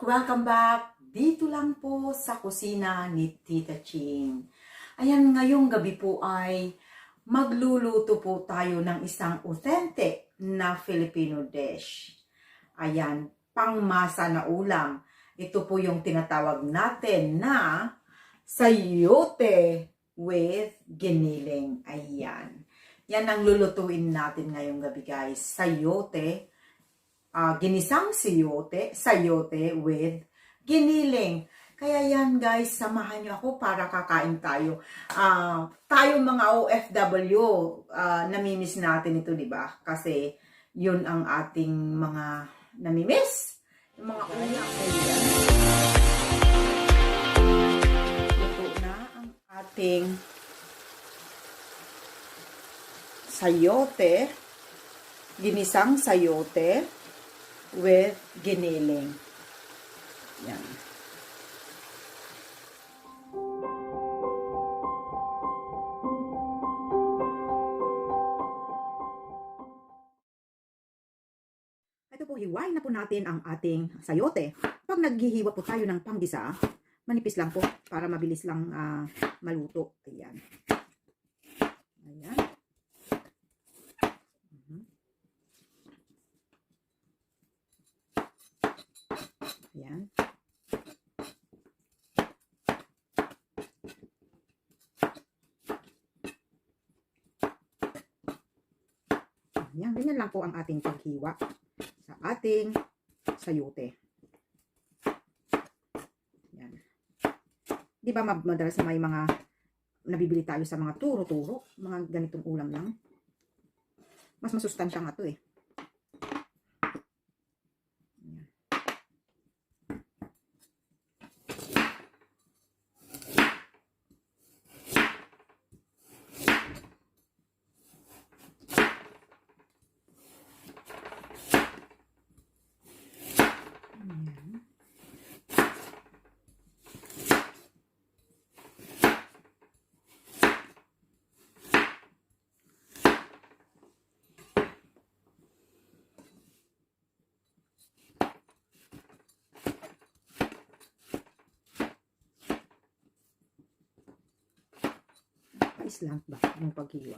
Welcome back! Dito lang po sa kusina ni Tita Ching. Ayan, ngayong gabi po ay magluluto po tayo ng isang authentic na Filipino dish. Ayan, pangmasa na ulam. Ito po yung tinatawag natin na sayote with giniling. Ayan. Yan ang lulutuin natin ngayong gabi, guys. Sayote. Ginisang sayote with giniling. Kaya yan, guys, samahan nyo ako para kakain tayo. Tayo mga OFW, namimiss natin ito, di ba? Kasi yun ang ating mga namimiss. Yung mga ulam. Ito na ang ating sayote, ginisang sayote with giniling. Yan. Ito po, hiwain na po natin ang ating sayote. Pag naghihiwa po tayo ng panggisa, manipis lang po para mabilis lang maluto. Ayan. Ayan. Ayan. Ayan, ganyan lang po ang ating paghiwa sa ating sayote. Ayan. Di ba madalas may mga nabibili tayo sa mga turo-turo, mga ganitong ulam lang. Mas masustansya nga ito eh. Lang ba yung paghiwa?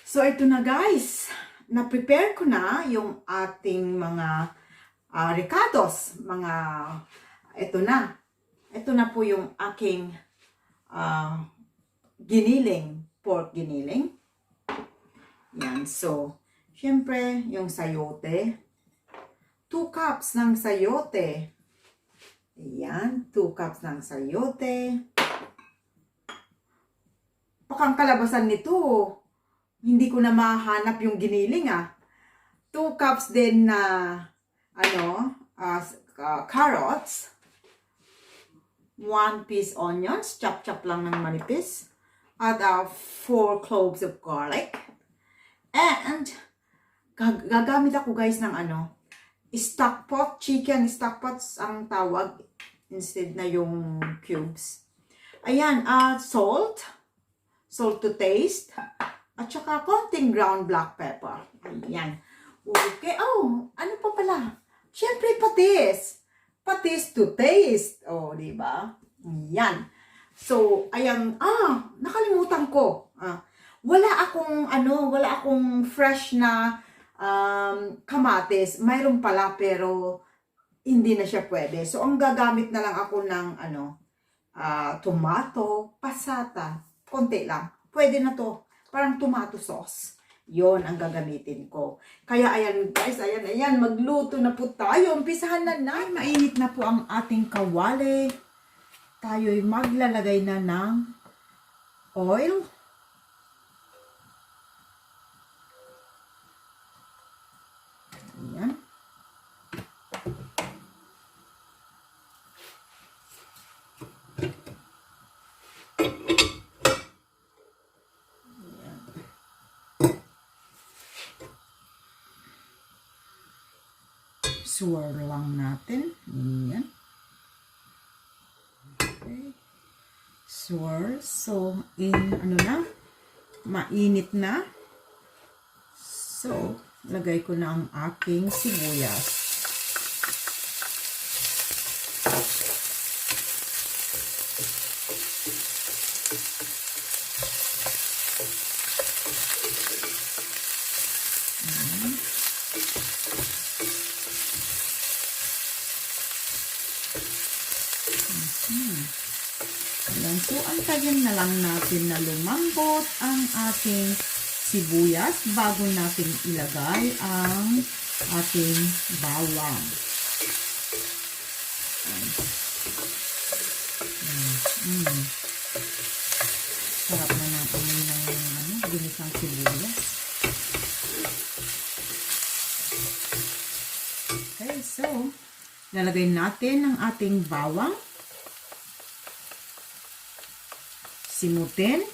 So ito na, guys. Na-prepare ko na yung ating mga ricados, ito na. Ito na po yung aking giniling, pork giniling. Yan, so, syempre, yung sayote. 2 cups ng sayote. Ayan, 2 cups ng sayote. Pakang kalabasan nito, hindi ko na mahanap yung giniling 2 cups din na carrots. 1 piece onions, chop lang ng manipis. At 4 cloves of garlic. And gagamit ako, guys, ng stock pot, chicken stock pots ang tawag instead na yung cubes. Ayan, salt to taste. At saka konting ground black pepper. Ayan. Okay. Oh, ano pa pala? Siyempre, patis. Patis to taste. Oh, di ba? Ayan. So, ayan. Nakalimutan ko. Wala akong fresh na kamatis. Mayroon pala, pero hindi na siya pwede. So, ang gagamit na lang ako ng tomato, pasata. Konti lang. Pwede na to. Parang tomato sauce. Yon ang gagamitin ko. Kaya ayan, guys, ayan, magluto na po tayo. Umpisahan na na. Mainit na po ang ating kawali. Tayo'y maglalagay na ng oil. Ayan. swirl lang natin. Ayan. Okay. Swirl. So, mainit na. So, lagay ko na ang aking sibuyas. Ayan. So, antayin na lang natin na lumambot ang ating sibuyas bago natin ilagay ang ating bawang. Sarap na ng amoy ng ginisang sibuyas. Okay, so lalagay natin ang ating bawang. Simutin.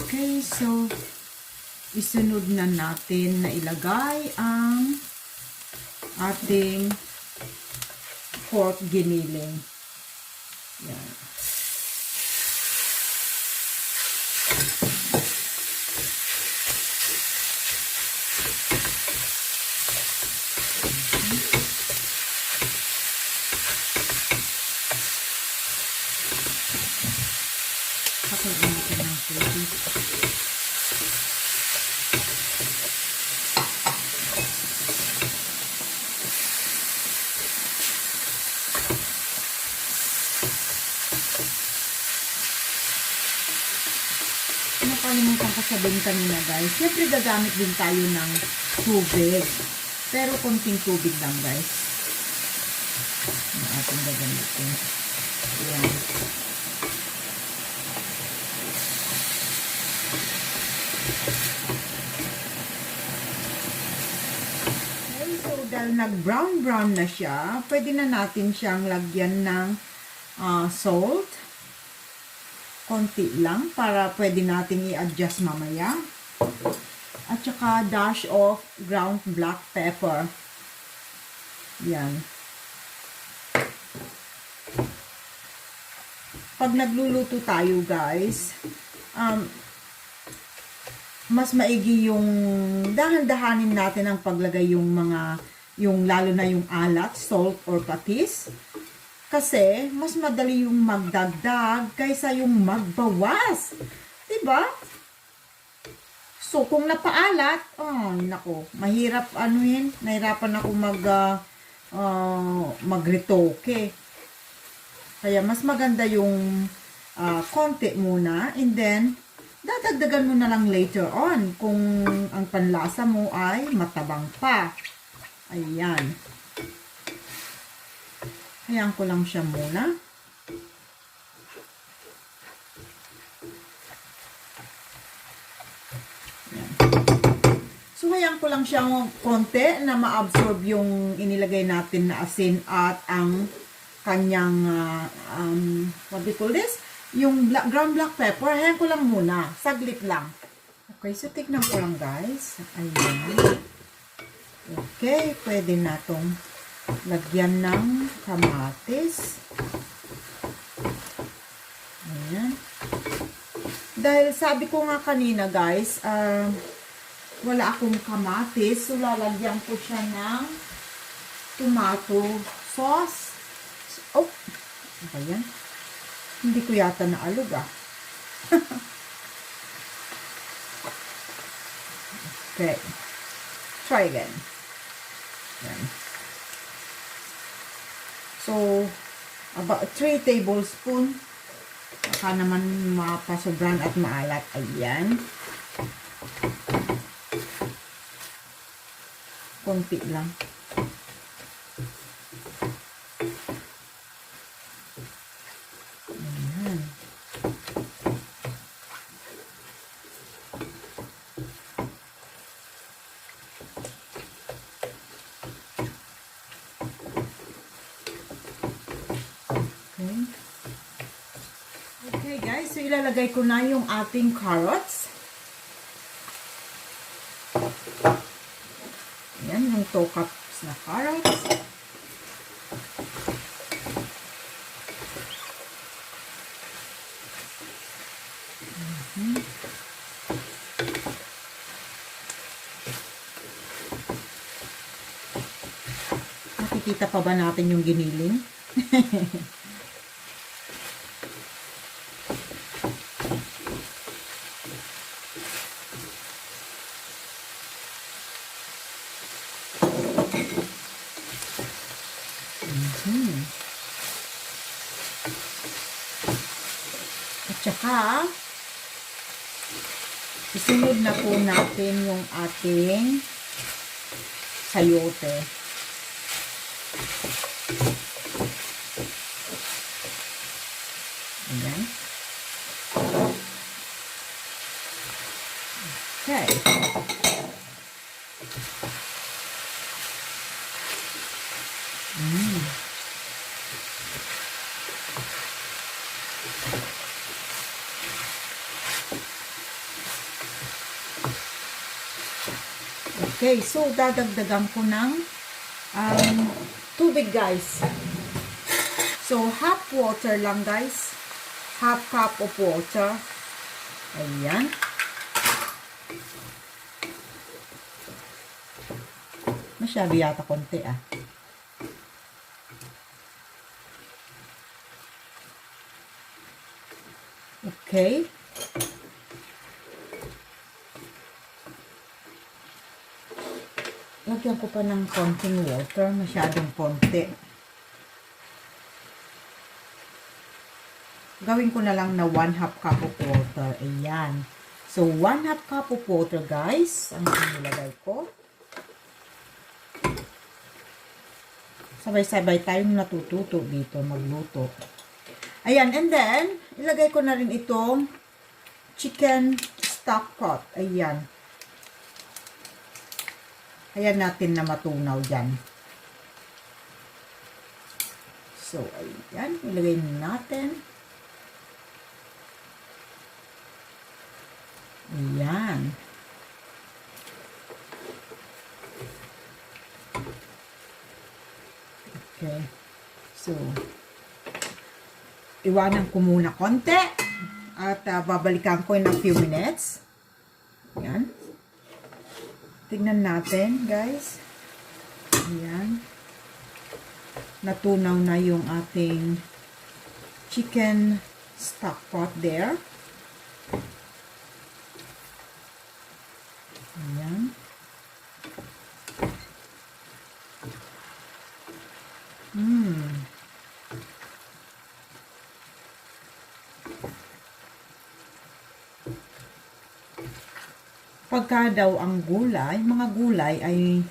Okay, so isunod na natin na ilagay ang ating pork giniling. Yan. Pakuin natin ng tubig. Nakalimutan ko sabihin kanina guys, siyempre gagamit din tayo ng tubig. Pero konting tubig lang guys. Ang ating gagamitin. Ayan. Okay, so dahil nag-brown na siya, pwede na natin siyang lagyan ng salt. Konti lang para pwede natin i-adjust mamaya. At saka dash of ground black pepper. Yan. Pag nagluluto tayo guys, mas maigi yung dahan-dahanin natin ang paglagay lalo na yung alat, salt or patis. Kasi, mas madali yung magdagdag kaysa yung magbawas. Diba? So, kung napaalat, nako, mahirap nahirapan ako magretoke. Kaya, mas maganda yung konti muna, and then, dadagdagan mo na lang later on kung ang panlasa mo ay matabang pa. Ayan. Hayaan ko lang siya muna. Ayan. So, hayaan ko lang siya konti na ma-absorb yung inilagay natin na asin at ang kanyang, what do you call this? Yung ground black pepper. Hayaan ko lang muna. Saglit lang. Okay, so tignan ko lang guys. Ayan. Okay, pwede na itong lagyan ng kamatis. Ayan. Dahil sabi ko nga kanina guys, wala akong kamatis. So, lalagyan ko siya ng tomato sauce. Oh, ano ba yan? Hindi ko yata naalog Okay. Try again. Ayan. So, about 3 tablespoon. Baka naman mapasobran at maalat. Ayan. Konti lang. Ayan. Okay guys, so ilalagay ko na yung ating carrots. Ayan, yung 2 cups na carrots. Nakikita pa ba natin yung giniling? At saka, isunod na po natin yung ating sayote. Ayan. Okay. Okay, so dadagdagan ko ng tubig guys. So half water lang guys. Half cup of water. Ayan. Masyado yata konti ah. Okay. Lagyan ko pa ng konting water. Masyadong konti. Gawin ko na lang na 1/2 cup of water. Ayan. So, 1/2 cup of water, guys. Ang nilagay ko. Sabay-sabay tayong natututo dito, magluto. Ayan. And then, ilagay ko na rin itong chicken stock pot. Ayan. Ayan natin na matunaw dyan. So, ayan. Ilagay natin. Ayan. Okay. So, iwanan ko muna konti. At babalikan ko in a few minutes. Ayan. Tignan natin, guys. Ayan. Natunaw na yung ating chicken stock pot there. Ayan. Pagka daw ang gulay, mga gulay ay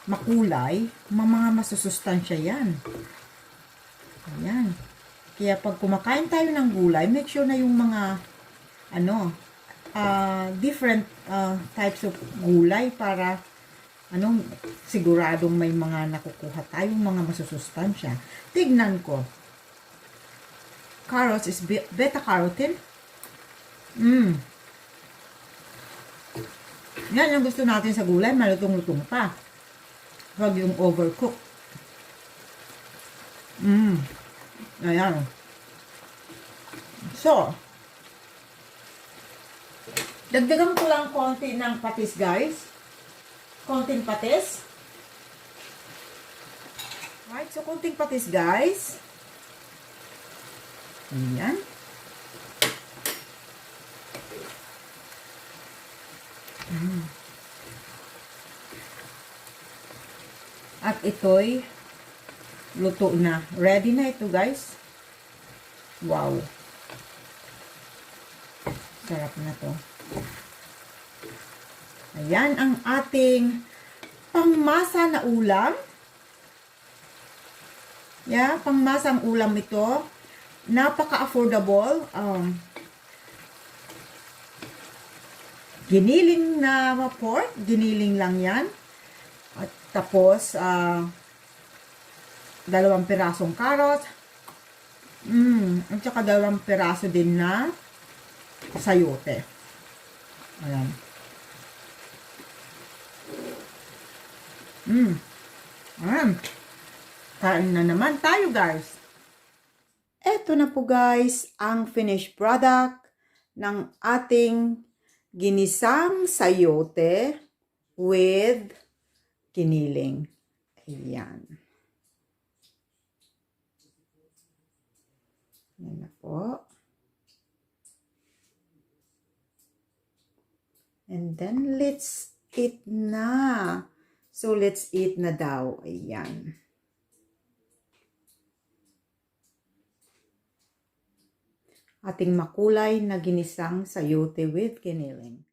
makulay, mga masusustansya yan. Ayan. Kaya pag kumakain tayo ng gulay, make sure na yung mga different types of gulay para siguradong may mga nakukuha tayong mga masusustansya. Tignan ko. Carrots is beta-carotene. Yan yung gusto natin sa gulay, malutong-lutong pa. Huwag yung overcook. Ayan. So, dagdagan ko lang konti ng patis, guys. Konting patis. Right, so konting patis, guys. Ayan. At ito'y luto na. Ready na ito, guys. Wow. Sarap na to. Ayan ang ating pangmasa na ulam. Yeah, pangmasang ulam ito. Napaka-affordable. Giniling na pork. Giniling lang yan. At tapos, 2 pirasong carrot. At saka 2 piraso din na sayote. Ayan. Ayan. Kain na naman tayo, guys. Eto na po, guys, ang finished product ng ating ginisang sayote with giniling. Ayan. Ayan na po. And then, let's eat na. So, let's eat na daw. Ayan. Ating makulay na ginisang sayote with giniling.